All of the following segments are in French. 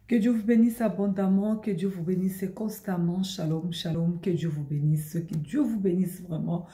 Que Dieu vous bénisse abondamment, que Dieu vous bénisse constamment. Shalom, shalom, que Dieu vous bénisse, que Dieu vous bénisse vraiment.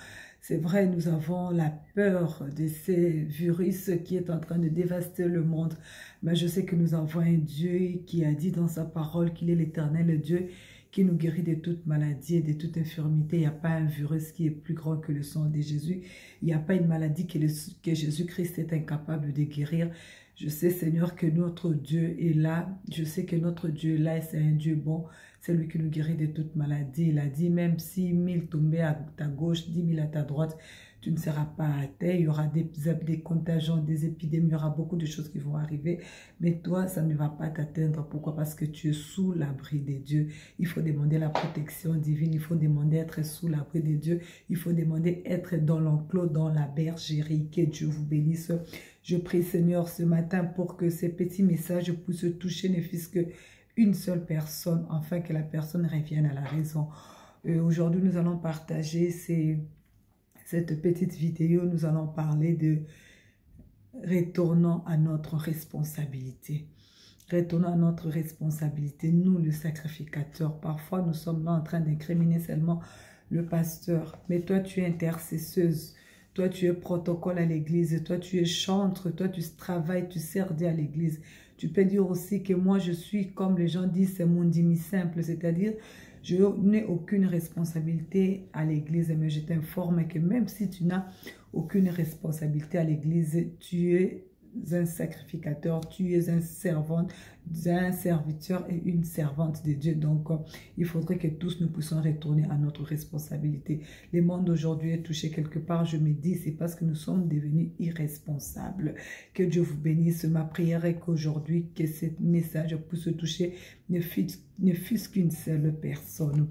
C'est vrai, nous avons la peur de ces virus qui est en train de dévaster le monde. Mais je sais que nous avons un Dieu qui a dit dans sa parole qu'il est l'Éternel Dieu, qui nous guérit de toute maladie et de toute infirmité. Il n'y a pas un virus qui est plus grand que le sang de Jésus. Il n'y a pas une maladie que Jésus-Christ est incapable de guérir. Je sais, Seigneur, que notre Dieu est là. Je sais que notre Dieu est là et c'est un Dieu bon. C'est lui qui nous guérit de toute maladie. Il a dit, même si 1000 tombaient à ta gauche, 10 000 à ta droite, tu ne seras pas à terre. Il y aura des contagions, des épidémies, il y aura beaucoup de choses qui vont arriver. Mais toi, ça ne va pas t'atteindre. Pourquoi? Parce que tu es sous l'abri des dieux. Il faut demander la protection divine. Il faut demander être sous l'abri des dieux. Il faut demander être dans l'enclos, dans la bergerie. Que Dieu vous bénisse. Je prie, Seigneur, ce matin pour que ces petits messages puissent toucher ne fût-ce qu'une seule personne, afin que la personne revienne à la raison. Aujourd'hui, nous allons partager cette petite vidéo. Nous allons parler de retournons à notre responsabilité. Retournons à notre responsabilité, nous, le sacrificateur. Parfois, nous sommes là en train d'incriminer seulement le pasteur. Mais toi, tu es intercesseuse. Toi, tu es protocole à l'église. Toi, tu es chantre. Toi, tu travailles, tu sers Dieu à l'église. Tu peux dire aussi que moi, je suis, comme les gens disent, c'est mon demi simple. C'est-à-dire, je n'ai aucune responsabilité à l'église. Mais je t'informe que même si tu n'as aucune responsabilité à l'église, tu es un sacrificateur, tu es un serviteur et une servante de Dieu. Donc, il faudrait que tous nous puissions retourner à notre responsabilité. Le monde aujourd'hui est touché quelque part, je me dis, c'est parce que nous sommes devenus irresponsables. Que Dieu vous bénisse. Ma prière est qu'aujourd'hui, que ce message puisse toucher ne fût-ce qu'une seule personne.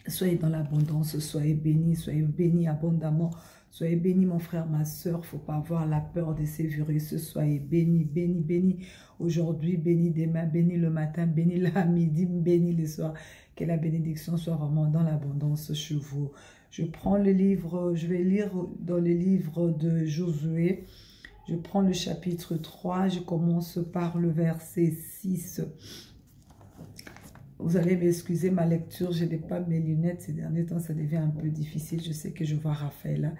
Soyez dans l'abondance, soyez bénis abondamment. Soyez bénis, mon frère, ma soeur. Il ne faut pas avoir la peur de ces virus. Soyez bénis, bénis, bénis. Aujourd'hui, bénis demain, bénis le matin, bénis la midi, bénis le soir. Que la bénédiction soit vraiment dans l'abondance chez vous. Je prends le livre, je vais lire dans le livre de Josué. Je prends le chapitre 3. Je commence par le verset 6. Vous allez m'excuser ma lecture, je n'ai pas mes lunettes ces derniers temps, ça devient un peu difficile. Je sais que je vois Raphaël là,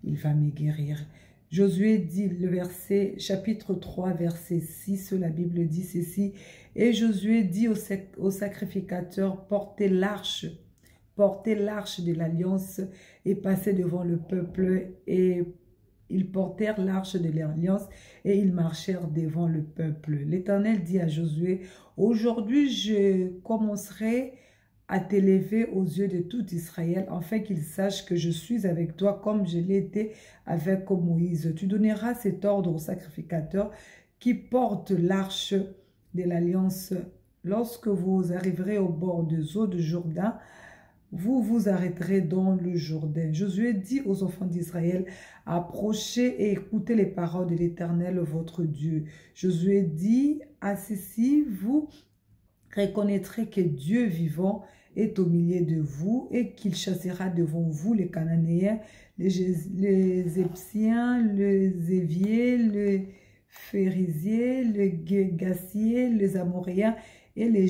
il va me guérir. Josué dit, le verset, chapitre 3, verset 6, la Bible dit ceci. Et Josué dit au sacrificateur, portez l'arche de l'alliance et passez devant le peuple. Et ils portèrent l'arche de l'alliance et ils marchèrent devant le peuple. L'Éternel dit à Josué, aujourd'hui je commencerai à t'élever aux yeux de tout Israël, afin qu'ils sachent que je suis avec toi comme je l'ai été avec Moïse. Tu donneras cet ordre au sacrificateur qui porte l'arche de l'alliance. Lorsque vous arriverez au bord des eaux du Jourdain, vous vous arrêterez dans le Jourdain. Josué dit aux enfants d'Israël, approchez et écoutez les paroles de l'Éternel, votre Dieu. Josué dit, à ceci, vous reconnaîtrez que Dieu vivant est au milieu de vous et qu'il chassera devant vous les Cananéens, les Épsiens, les Éviers, les Phérésiens, les Gassiers, les Amoréens et les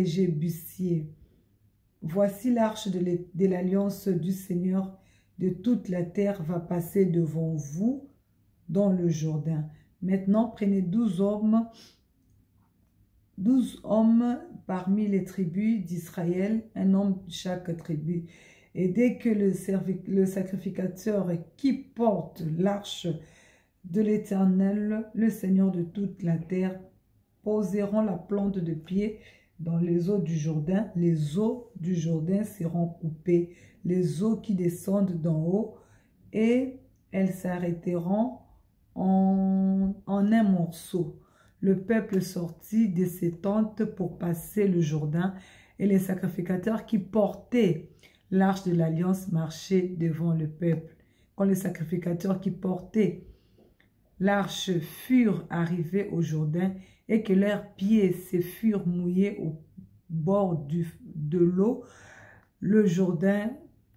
Jébusiers. Voici l'arche de l'alliance du Seigneur de toute la terre va passer devant vous dans le Jourdain. Maintenant, prenez 12 hommes parmi les tribus d'Israël, un homme de chaque tribu. Et dès que le sacrificateur qui porte l'arche de l'Éternel, le Seigneur de toute la terre, poseront la plante de pied dans les eaux du Jourdain, les eaux du Jourdain seront coupées, les eaux qui descendent d'en haut, et elles s'arrêteront en un morceau. Le peuple sortit de ses tentes pour passer le Jourdain, et les sacrificateurs qui portaient l'arche de l'alliance marchaient devant le peuple. Quand les sacrificateurs qui portaient l'arche furent arrivés au Jourdain, et que leurs pieds se furent mouillés au bord de l'eau, le Jourdain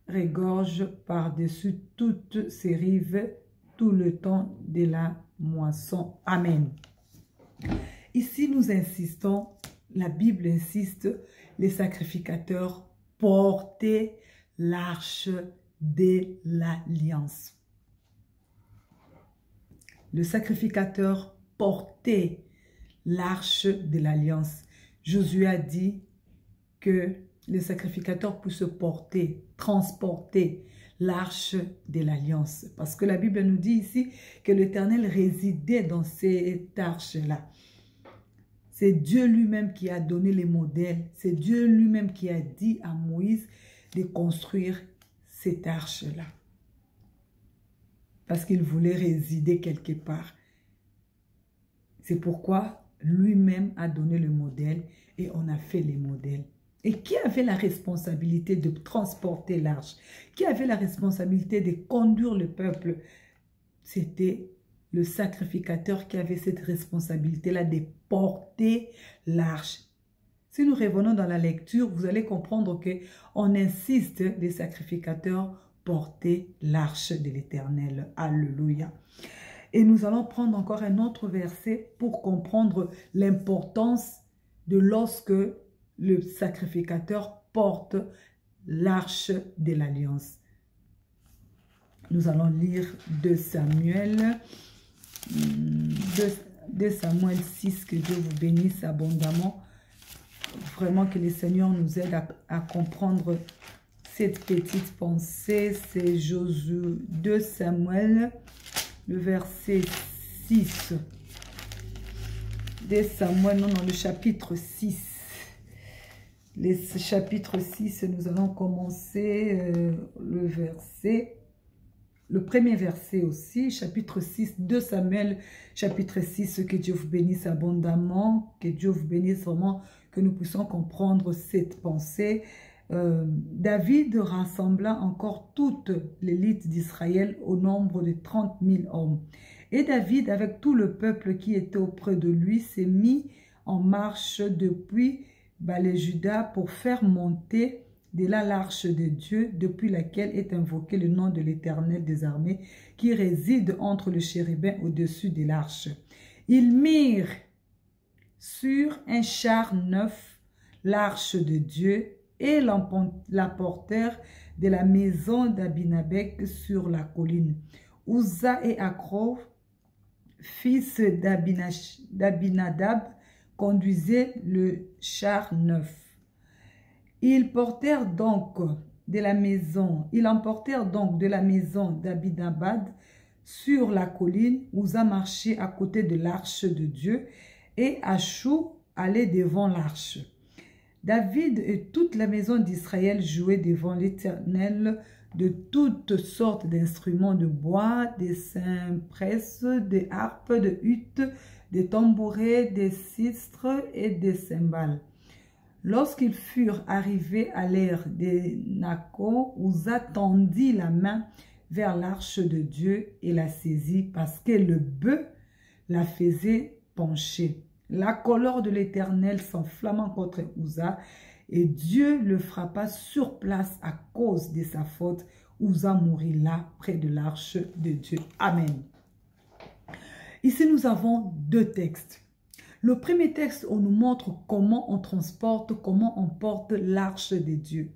regorge par-dessus toutes ses rives tout le temps de la moisson. Amen. Ici, nous insistons la Bible insiste, les sacrificateurs portaient l'arche de l'alliance. Le sacrificateur portait l'arche de l'alliance. Josué a dit que le sacrificateur puisse porter, transporter l'arche de l'alliance. Parce que la Bible nous dit ici que l'Éternel résidait dans cette arche-là. C'est Dieu lui-même qui a donné les modèles. C'est Dieu lui-même qui a dit à Moïse de construire cette arche-là. Parce qu'il voulait résider quelque part. C'est pourquoi lui-même a donné le modèle et on a fait les modèles. Et qui avait la responsabilité de transporter l'arche? Qui avait la responsabilité de conduire le peuple? C'était le sacrificateur qui avait cette responsabilité-là de porter l'arche. Si nous revenons dans la lecture, vous allez comprendre qu'on insiste, les sacrificateurs porter l'arche de l'Éternel. Alléluia. Et nous allons prendre encore un autre verset pour comprendre l'importance de lorsque le sacrificateur porte l'arche de l'alliance. Nous allons lire 2 Samuel 6, que Dieu vous bénisse abondamment. Vraiment que le Seigneur nous aide à comprendre cette petite pensée. C'est Josué 2 Samuel, le verset 6. 2 Samuel, non, le chapitre 6. Le chapitre 6, nous allons commencer le premier verset aussi, chapitre 6, 2 Samuel, chapitre 6, que Dieu vous bénisse abondamment, que Dieu vous bénisse vraiment, que nous puissions comprendre cette pensée. David rassembla encore toute l'élite d'Israël au nombre de 30 000 hommes. Et David, avec tout le peuple qui était auprès de lui, s'est mis en marche depuis Balé-Juda pour faire monter de là l'arche de Dieu, depuis laquelle est invoqué le nom de l'Éternel des armées, qui réside entre le chérubin au-dessus de l'arche. Ils mirent sur un char neuf l'arche de Dieu et l'emportèrent de la maison d'Abinabek sur la colline. Uza et Akro, fils d'Abinadab, conduisaient le char neuf. Ils emportèrent donc de la maison d'Abinadab sur la colline. Uza marchait à côté de l'arche de Dieu et Achou allait devant l'arche. David et toute la maison d'Israël jouaient devant l'Éternel de toutes sortes d'instruments de bois, des cymbales, des harpes, des huttes, des tambourets, des sistres et des cymbales. Lorsqu'ils furent arrivés à l'ère des Nako, Uza tendit la main vers l'arche de Dieu et la saisit parce que le bœuf la faisait pencher. La colère de l'Éternel s'enflamma contre Uza et Dieu le frappa sur place à cause de sa faute. Uza mourut là, près de l'arche de Dieu. Amen. Ici, nous avons 2 textes. Le premier texte, on nous montre comment on transporte, comment on porte l'arche de Dieu.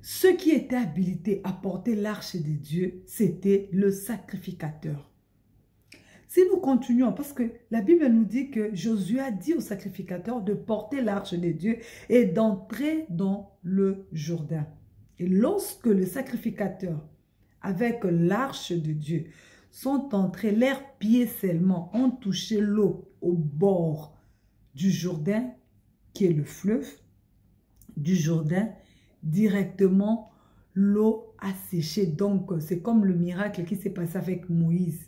Ceux qui étaient habilités à porter l'arche de Dieu, c'était le sacrificateur. Si nous continuons, parce que la Bible nous dit que Josué a dit au sacrificateur de porter l'arche de Dieu et d'entrer dans le Jourdain. Et lorsque le sacrificateur, avec l'arche de Dieu, sont entrés, leurs pieds seulement ont touché l'eau au bord du Jourdain, qui est le fleuve du Jourdain, directement l'eau a séché. Donc c'est comme le miracle qui s'est passé avec Moïse.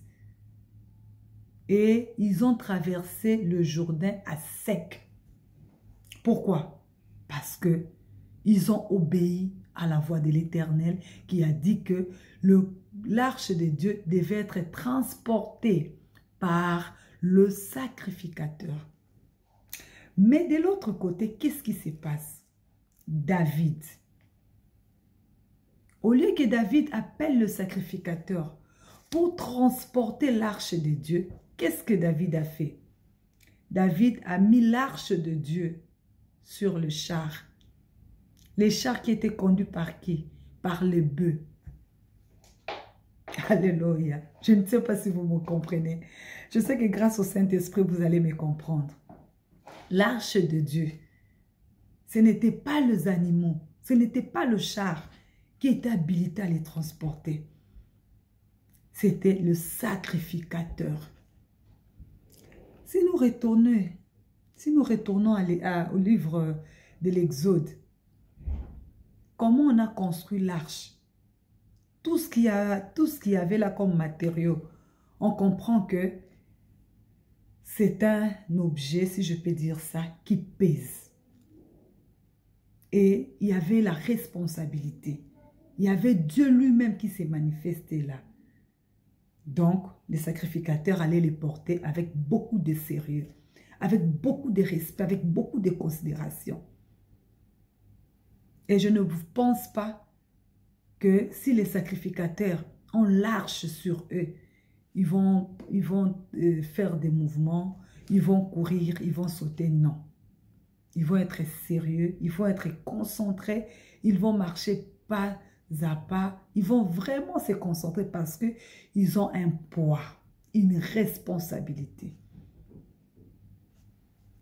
Et ils ont traversé le Jourdain à sec. Pourquoi? Parce que ils ont obéi à la voix de l'Éternel qui a dit que l'arche de Dieu devait être transportée par le sacrificateur. Mais de l'autre côté, qu'est-ce qui se passe? David. Au lieu que David appelle le sacrificateur pour transporter l'arche de Dieu, qu'est-ce que David a fait? David a mis l'arche de Dieu sur le char. Les chars qui étaient conduits par qui? Par les bœufs. Alléluia. Je ne sais pas si vous me comprenez. Je sais que grâce au Saint-Esprit, vous allez me comprendre. L'arche de Dieu, ce n'était pas les animaux, ce n'était pas le char qui était habilité à les transporter. C'était le sacrificateur. Si nous retournons au livre de l'Exode, comment on a construit l'arche? Tout ce qu'il y avait là comme matériaux, on comprend que c'est un objet, si je peux dire ça, qui pèse. Et il y avait la responsabilité. Il y avait Dieu lui-même qui s'est manifesté là. Donc, les sacrificateurs allaient les porter avec beaucoup de sérieux, avec beaucoup de respect, avec beaucoup de considération. Et je ne pense pas que si les sacrificateurs ont l'arche sur eux, ils vont faire des mouvements, ils vont courir, ils vont sauter. Non. Ils vont être sérieux, ils vont être concentrés, ils vont marcher pas à pas. Ils vont vraiment se concentrer parce qu'ils ont un poids, une responsabilité.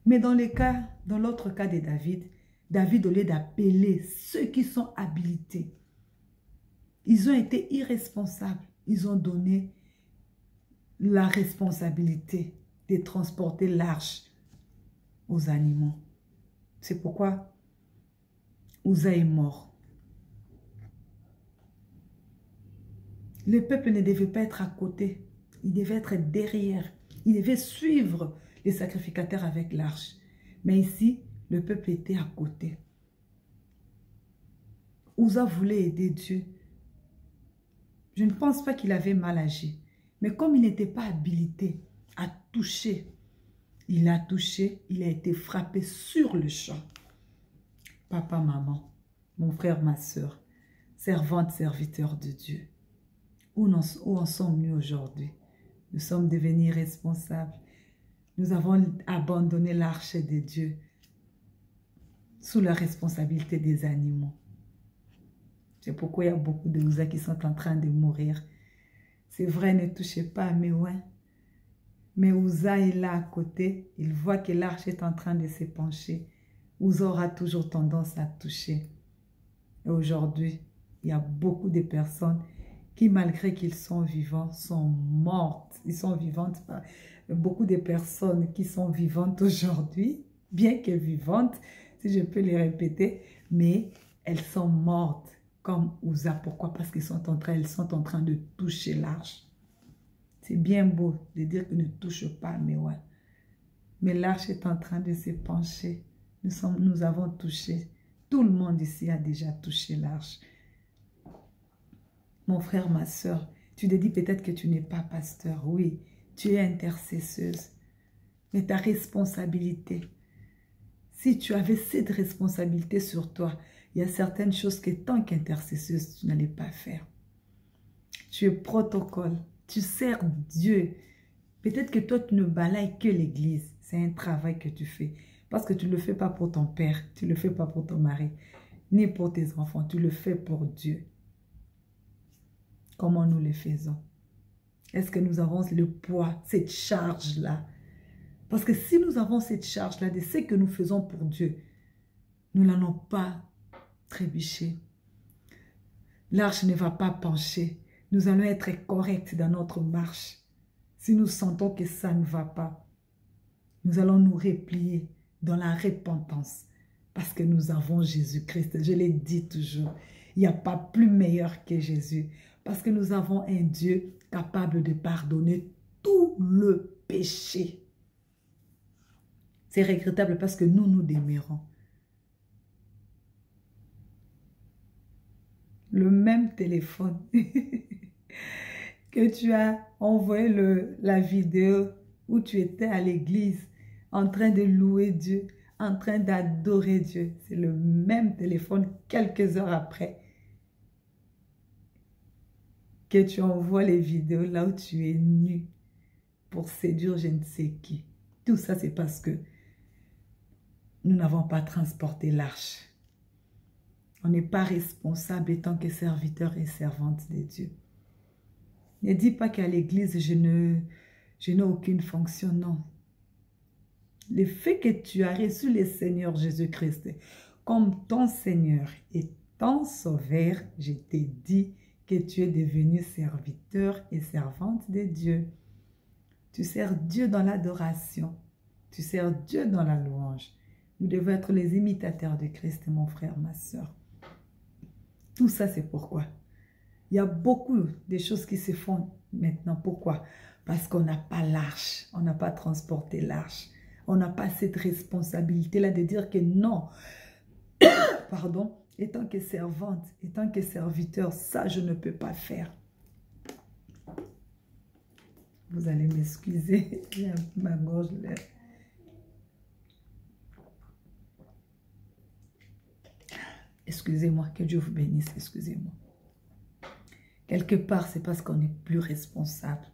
Mais dans l'autre cas de David, David, au lieu d'appeler ceux qui sont habilités, ils ont été irresponsables. Ils ont donné la responsabilité de transporter l'arche aux animaux. C'est pourquoi Uza est mort. Le peuple ne devait pas être à côté. Il devait être derrière. Il devait suivre les sacrificateurs avec l'arche. Mais ici, le peuple était à côté. Uza voulait aider Dieu. Je ne pense pas qu'il avait mal agi. Mais comme il n'était pas habilité à toucher, il a touché, il a été frappé sur le champ. Papa, maman, mon frère, ma soeur, servante, serviteur de Dieu. Où en sommes-nous aujourd'hui? Nous sommes devenus responsables. Nous avons abandonné l'arche de Dieu sous la responsabilité des animaux. C'est pourquoi il y a beaucoup de Uza qui sont en train de mourir. C'est vrai, ne touchez pas, mais ouais. Mais Uza est là à côté. Il voit que l'arche est en train de se pencher. Uza aura toujours tendance à toucher. Et aujourd'hui, il y a beaucoup de personnes qui, malgré qu'ils sont vivants, sont mortes. Ils sont vivantes. Beaucoup de personnes qui sont vivantes aujourd'hui, bien que vivantes, si je peux les répéter, mais elles sont mortes. Comme Uza. Pourquoi? Parce qu'ils sont en train de toucher l'arche. C'est bien beau de dire qu'ils ne touchent pas, mais ouais. Mais l'arche est en train de se pencher. Nous avons touché. Tout le monde ici a déjà touché l'arche. Mon frère, ma soeur, tu te dis peut-être que tu n'es pas pasteur. Oui, tu es intercesseuse. Mais ta responsabilité, si tu avais cette responsabilité sur toi, il y a certaines choses que tant qu'intercesseuse, tu n'allais pas faire. Tu es protocole. Tu sers Dieu. Peut-être que toi, tu ne balayes que l'église. C'est un travail que tu fais. Parce que tu ne le fais pas pour ton père. Tu ne le fais pas pour ton mari. Ni pour tes enfants. Tu le fais pour Dieu. Comment nous le faisons? Est-ce que nous avons le poids, cette charge-là? Parce que si nous avons cette charge-là de ce que nous faisons pour Dieu, nous n'allons pas trébucher. L'arche ne va pas pencher. Nous allons être corrects dans notre marche. Si nous sentons que ça ne va pas, nous allons nous replier dans la repentance. Parce que nous avons Jésus-Christ. Je l'ai dit toujours. Il n'y a pas plus meilleur que Jésus. Parce que nous avons un Dieu capable de pardonner tout le péché. C'est regrettable parce que nous demeurons. Le même téléphone que tu as envoyé la vidéo où tu étais à l'église en train de louer Dieu, en train d'adorer Dieu. C'est le même téléphone quelques heures après que tu envoies les vidéos là où tu es nu pour séduire je ne sais qui. tout ça, c'est parce que nous n'avons pas transporté l'arche. On n'est pas responsable en tant que serviteur et servante de Dieu. Ne dis pas qu'à l'église, je n'ai aucune fonction, non. Le fait que tu as reçu le Seigneur Jésus-Christ comme ton Seigneur et ton Sauveur, je t'ai dit que tu es devenu serviteur et servante de Dieu. Tu sers Dieu dans l'adoration. Tu sers Dieu dans la louange. Nous devons être les imitateurs de Christ, mon frère, ma soeur. Tout ça, c'est pourquoi. Il y a beaucoup de choses qui se font maintenant. Pourquoi? Parce qu'on n'a pas l'arche. On n'a pas transporté l'arche. On n'a pas cette responsabilité-là de dire que non, pardon, étant que servante, étant que serviteur, ça, je ne peux pas faire. Vous allez m'excuser, j'ai ma gorge là. Excusez-moi, que Dieu vous bénisse, excusez-moi. Quelque part, c'est parce qu'on n'est plus responsable.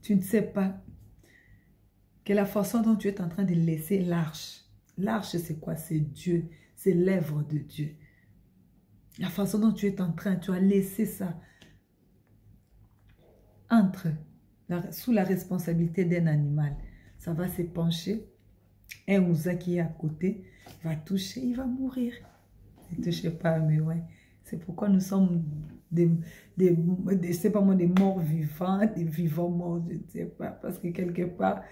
Tu ne sais pas que la façon dont tu es en train de laisser l'arche. L'arche, c'est quoi? C'est Dieu, c'est l'œuvre de Dieu. La façon dont tu es en train, tu as laissé ça sous la responsabilité d'un animal. Ça va se pencher. Un ouza qui est à côté va toucher, il va mourir. Ne touchez pas, mais ouais. C'est pourquoi nous sommes des morts vivants, des vivants morts, je ne sais pas. Parce que quelque part,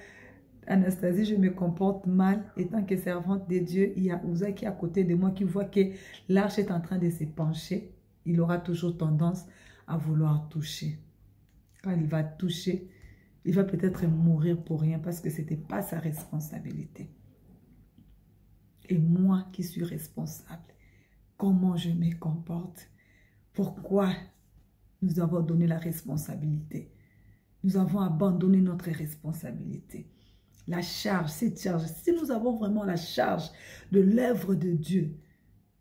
Anastasie, je me comporte mal. Étant que servante de Dieu, il y a Ouza qui est à côté de moi qui voit que l'arche est en train de se pencher. Il aura toujours tendance à vouloir toucher. Quand il va toucher, il va peut-être mourir pour rien parce que ce n'était pas sa responsabilité. Et moi qui suis responsable, comment je me comporte? Pourquoi nous avons donné la responsabilité? Nous avons abandonné notre responsabilité. La charge, cette charge, si nous avons vraiment la charge de l'œuvre de Dieu,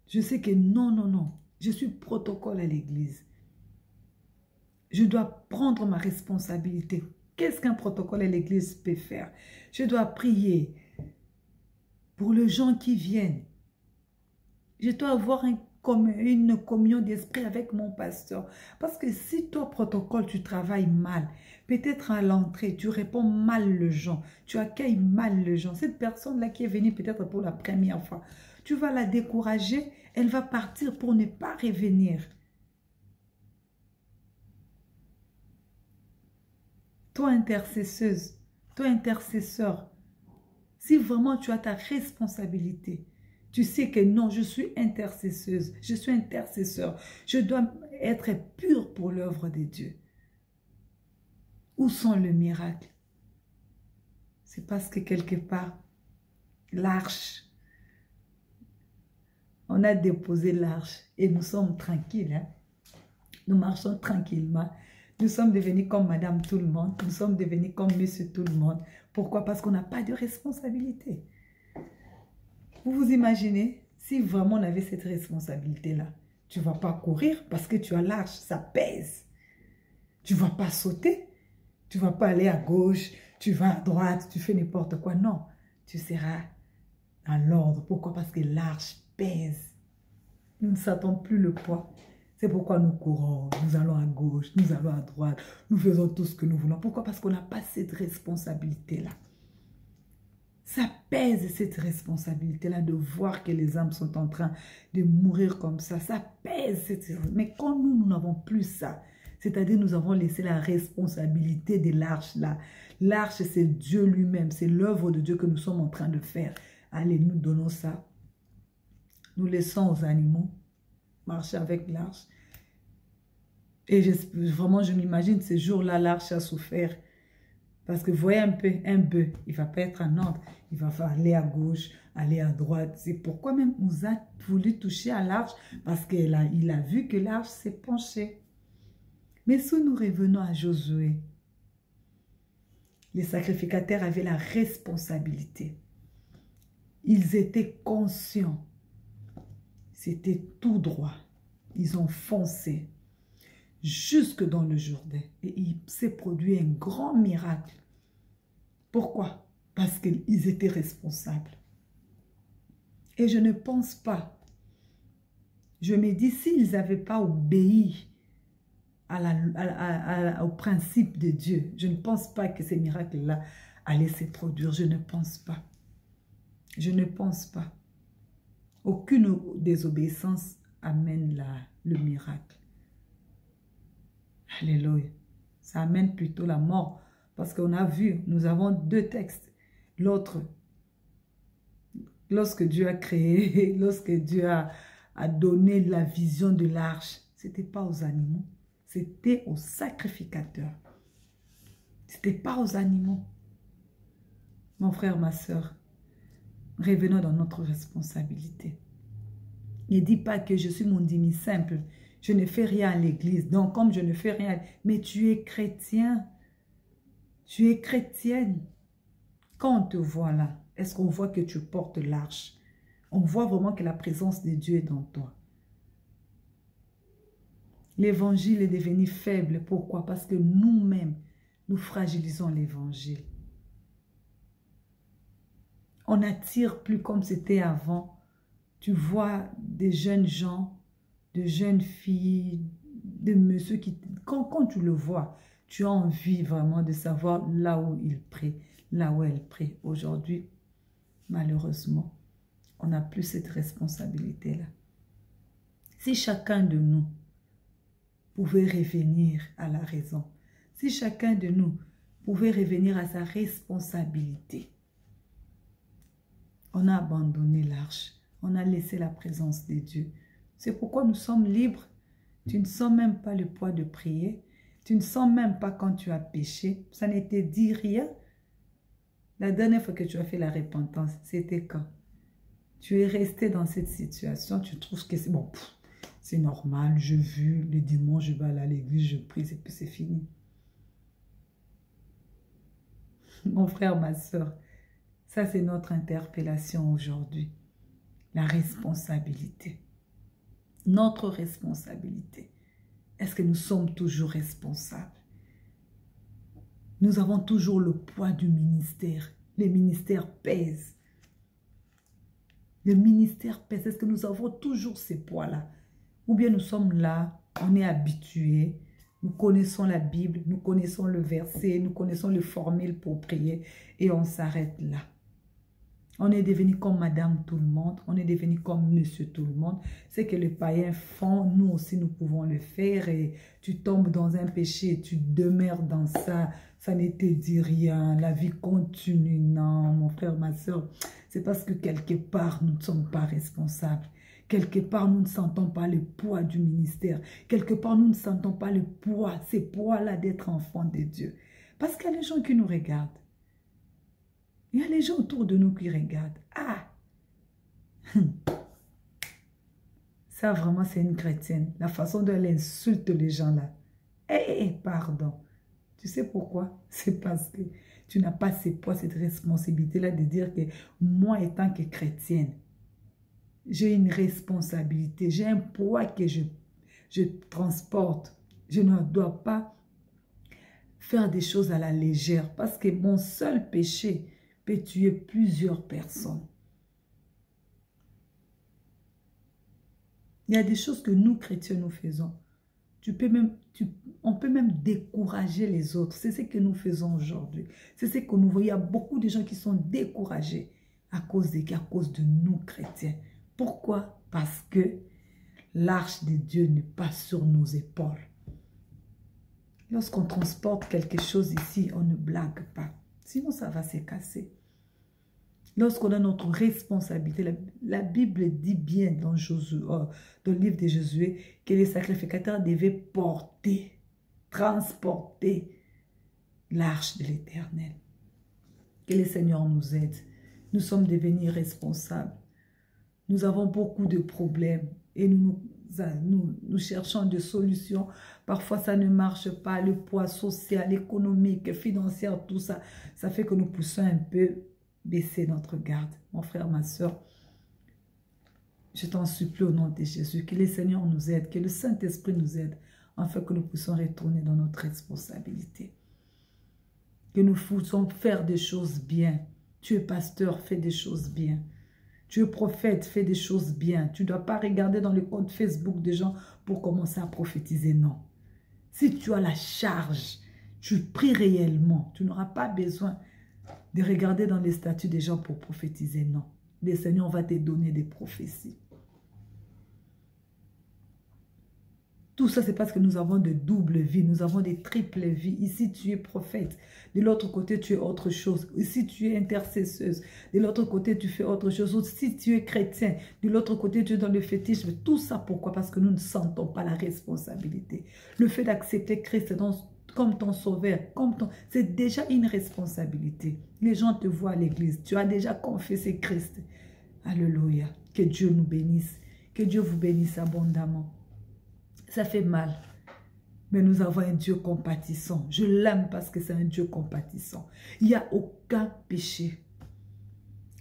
je sais que non, non, non, je suis protocole à l'église. Je dois prendre ma responsabilité. Qu'est-ce qu'un protocole à l'église peut faire? Je dois prier pour les gens qui viennent. Je dois avoir une communion d'esprit avec mon pasteur. Parce que si toi, protocole, tu travailles mal, peut-être à l'entrée, tu réponds mal les gens, tu accueilles mal les gens. Cette personne-là qui est venue peut-être pour la première fois, tu vas la décourager, elle va partir pour ne pas revenir. Toi, intercesseuse, toi, intercesseur, si vraiment tu as ta responsabilité, tu sais que non, je suis intercesseuse, je suis intercesseur, je dois être pur pour l'œuvre de Dieu. Où sont les miracles? C'est parce que quelque part, l'arche, on a déposé l'arche et nous sommes tranquilles. Hein? Nous marchons tranquillement. Nous sommes devenus comme Madame Tout le Monde. Nous sommes devenus comme Monsieur Tout le Monde. Pourquoi? Parce qu'on n'a pas de responsabilité. Vous vous imaginez, si vraiment on avait cette responsabilité-là, tu ne vas pas courir parce que tu as l'arche, ça pèse. Tu ne vas pas sauter. Tu ne vas pas aller à gauche, tu vas à droite, tu fais n'importe quoi. Non, tu seras dans l'ordre. Pourquoi? Parce que l'arche pèse. Nous ne sentons plus le poids. C'est pourquoi nous courons, nous allons à gauche, nous allons à droite, nous faisons tout ce que nous voulons. Pourquoi? Parce qu'on n'a pas cette responsabilité-là. Ça pèse cette responsabilité-là de voir que les âmes sont en train de mourir comme ça. Ça pèse. Mais quand nous n'avons plus ça, c'est-à-dire nous avons laissé la responsabilité de l'arche là. L'arche, c'est Dieu lui-même, c'est l'œuvre de Dieu que nous sommes en train de faire. Allez, nous donnons ça. Nous laissons aux animaux marcher avec l'arche. Et vraiment, je m'imagine ces jours-là, l'arche a souffert. Parce que vous voyez un peu, un bœuf, il ne va pas être en ordre. Il va aller à gauche, aller à droite. C'est pourquoi même Ouza a voulu toucher à l'arche. Parce qu'il a vu que l'arche s'est penchée. Mais si nous revenons à Josué, les sacrificateurs avaient la responsabilité. Ils étaient conscients. C'était tout droit. Ils ont foncé jusque dans le Jourdain. Et il s'est produit un grand miracle. Pourquoi? Parce qu'ils étaient responsables. Et je ne pense pas. Je me dis, s'ils n'avaient pas obéi au principe de Dieu, je ne pense pas que ces miracles-là allaient se produire. Je ne pense pas. Je ne pense pas. Aucune désobéissance amène le miracle. Alléluia. Ça amène plutôt la mort. Parce qu'on a vu, nous avons deux textes. L'autre, lorsque Dieu a créé, lorsque Dieu a donné la vision de l'arche, ce n'était pas aux animaux, c'était aux sacrificateurs. Ce n'était pas aux animaux. Mon frère, ma soeur, revenons dans notre responsabilité. Ne dis pas que je suis mon demi simple, je ne fais rien à l'église. Donc, comme je ne fais rien, mais tu es chrétien, tu es chrétienne. Quand on te voit là, est-ce qu'on voit que tu portes l'arche? On voit vraiment que la présence de Dieu est dans toi. L'évangile est devenu faible. Pourquoi? Parce que nous-mêmes, nous fragilisons l'évangile. On n'attire plus comme c'était avant. Tu vois des jeunes gens, de jeunes filles, de messieurs qui... Quand tu le vois, tu as envie vraiment de savoir là où il prie, là où elle prie. Aujourd'hui, malheureusement, on n'a plus cette responsabilité-là. Si chacun de nous pouvait revenir à la raison, si chacun de nous pouvait revenir à sa responsabilité, on a abandonné l'arche, on a laissé la présence de Dieu. C'est pourquoi nous sommes libres. Tu ne sens même pas le poids de prier. Tu ne sens même pas quand tu as péché. Ça ne te dit rien. La dernière fois que tu as fait la repentance, c'était quand? Tu es resté dans cette situation, tu trouves que c'est bon, c'est normal, je vu, le dimanche, je vais aller à l'église, je prie, et puis c'est fini. Mon frère, ma soeur, ça c'est notre interpellation aujourd'hui. La responsabilité. Notre responsabilité. Est-ce que nous sommes toujours responsables? Nous avons toujours le poids du ministère. Les ministères pèsent. Le ministère pèse. Est-ce que nous avons toujours ces poids-là? Ou bien nous sommes là, on est habitués, nous connaissons la Bible, nous connaissons le verset, nous connaissons le formule pour prier et on s'arrête là. On est devenu comme Madame tout le monde, on est devenu comme Monsieur tout le monde. C'est que les païens font, nous aussi nous pouvons le faire et tu tombes dans un péché, tu demeures dans ça, ça ne te dit rien, la vie continue. Non, mon frère, ma soeur, c'est parce que quelque part nous ne sommes pas responsables. Quelque part nous ne sentons pas le poids du ministère. Quelque part nous ne sentons pas le poids, ces poids-là d'être enfant de Dieu. Parce qu'il y a les gens qui nous regardent. Il y a les gens autour de nous qui regardent. Ah! Ça, vraiment, c'est une chrétienne. La façon dont elle insulte les gens là. Pardon. Tu sais pourquoi? C'est parce que tu n'as pas ce poids, cette responsabilité-là de dire que moi, étant que chrétienne, j'ai une responsabilité. J'ai un poids que je transporte. Je ne dois pas faire des choses à la légère. Parce que mon seul péché peut tuer plusieurs personnes. Il y a des choses que nous, chrétiens, nous faisons. On peut même décourager les autres. C'est ce que nous faisons aujourd'hui. C'est ce que nous voyons. Il y a beaucoup de gens qui sont découragés à cause de nous, chrétiens. Pourquoi? Parce que l'arche de Dieu n'est pas sur nos épaules. Lorsqu'on transporte quelque chose ici, on ne blague pas. Sinon, ça va se casser. Lorsqu'on a notre responsabilité, la Bible dit bien dans le livre de Josué que les sacrificateurs devaient porter, transporter l'arche de l'Éternel. Que le Seigneur nous aide. Nous sommes devenus responsables. Nous avons beaucoup de problèmes et nous cherchons des solutions. Parfois, ça ne marche pas. Le poids social, économique, financier, tout ça, ça fait que nous poussons un peu baisser notre garde. Mon frère, ma soeur, je t'en supplie au nom de Jésus, que le Seigneur nous aide, que le Saint-Esprit nous aide, afin que nous puissions retourner dans notre responsabilité. Que nous puissions faire des choses bien. Tu es pasteur, fais des choses bien. Tu es prophète, fais des choses bien. Tu ne dois pas regarder dans le compte Facebook des gens pour commencer à prophétiser, non. Si tu as la charge, tu pries réellement. Tu n'auras pas besoin de regarder dans les statuts des gens pour prophétiser, non. Le Seigneur va te donner des prophéties. Tout ça, c'est parce que nous avons de doubles vies, nous avons des triples vies. Ici, tu es prophète. De l'autre côté, tu es autre chose. Ici, tu es intercesseuse. De l'autre côté, tu fais autre chose. Si tu es chrétien, de l'autre côté, tu es dans le fétichisme. Tout ça, pourquoi? Parce que nous ne sentons pas la responsabilité. Le fait d'accepter Christ comme ton sauveur, c'est déjà une responsabilité. Les gens te voient à l'église. Tu as déjà confessé Christ. Alléluia. Que Dieu nous bénisse. Que Dieu vous bénisse abondamment. Ça fait mal, mais nous avons un Dieu compatissant. Je l'aime parce que c'est un Dieu compatissant. Il n'y a aucun péché.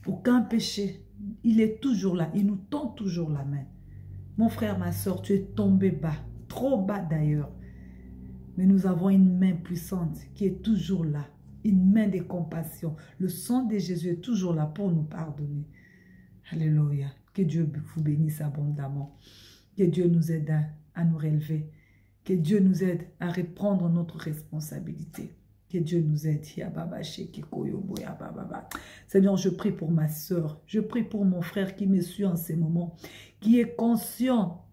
Aucun péché. Il est toujours là. Il nous tend toujours la main. Mon frère, ma soeur, tu es tombé bas. Trop bas d'ailleurs. Mais nous avons une main puissante qui est toujours là. Une main de compassion. Le sang de Jésus est toujours là pour nous pardonner. Alléluia. Que Dieu vous bénisse abondamment. Que Dieu nous aide à nous relever. Que Dieu nous aide à reprendre notre responsabilité. Que Dieu nous aide. Seigneur, je prie pour ma soeur. Je prie pour mon frère qui me suit en ces moments. Qui est conscient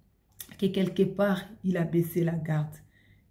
que quelque part, il a baissé la garde.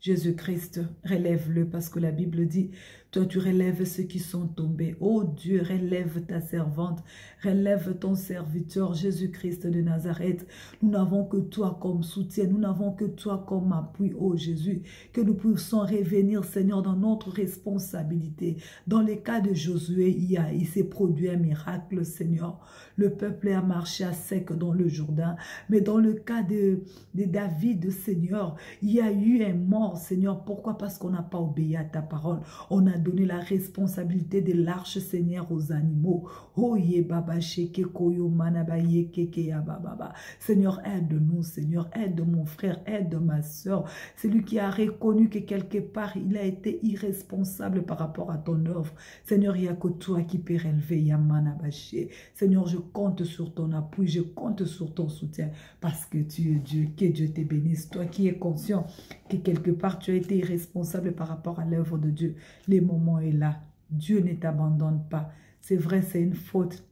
Jésus-Christ, relève-le parce que la Bible dit, toi tu relèves ceux qui sont tombés. Oh Dieu, relève ta servante, relève ton serviteur Jésus-Christ de Nazareth. Nous n'avons que toi comme soutien, nous n'avons que toi comme appui, oh Jésus, que nous puissions revenir Seigneur dans notre responsabilité. Dans les cas de Josué, il s'est produit un miracle Seigneur. Le peuple a marché à sec dans le Jourdain, mais dans le cas de David Seigneur, il y a eu un mort Seigneur. Pourquoi? Parce qu'on n'a pas obéi à ta parole. On a donné la responsabilité de l'arche Seigneur aux animaux. Oh ye baba sheke koyo manabaye keke ya baba. Seigneur, aide-nous Seigneur, aide mon frère, aide ma soeur. C'est lui qui a reconnu que quelque part il a été irresponsable par rapport à ton œuvre. Seigneur, il n'y a que toi qui peux relever Yamanabaché. Seigneur, je compte sur ton appui, je compte sur ton soutien parce que tu es Dieu. Que Dieu te bénisse. Toi qui es conscient que quelque part tu as été irresponsable par rapport à l'œuvre de Dieu. Le moment est là. Dieu ne t'abandonne pas. C'est vrai, c'est une faute.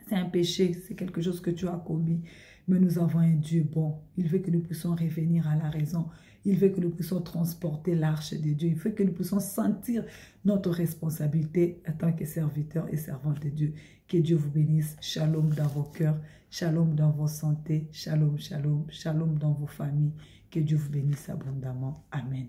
C'est un péché. C'est quelque chose que tu as commis. Mais nous avons un Dieu bon. Il veut que nous puissions revenir à la raison. Il veut que nous puissions transporter l'arche de Dieu. Il veut que nous puissions sentir notre responsabilité en tant que serviteurs et servantes de Dieu. Que Dieu vous bénisse. Shalom dans vos cœurs. Shalom dans vos santé. Shalom, shalom. Shalom dans vos familles. Que Dieu vous bénisse abondamment. Amen.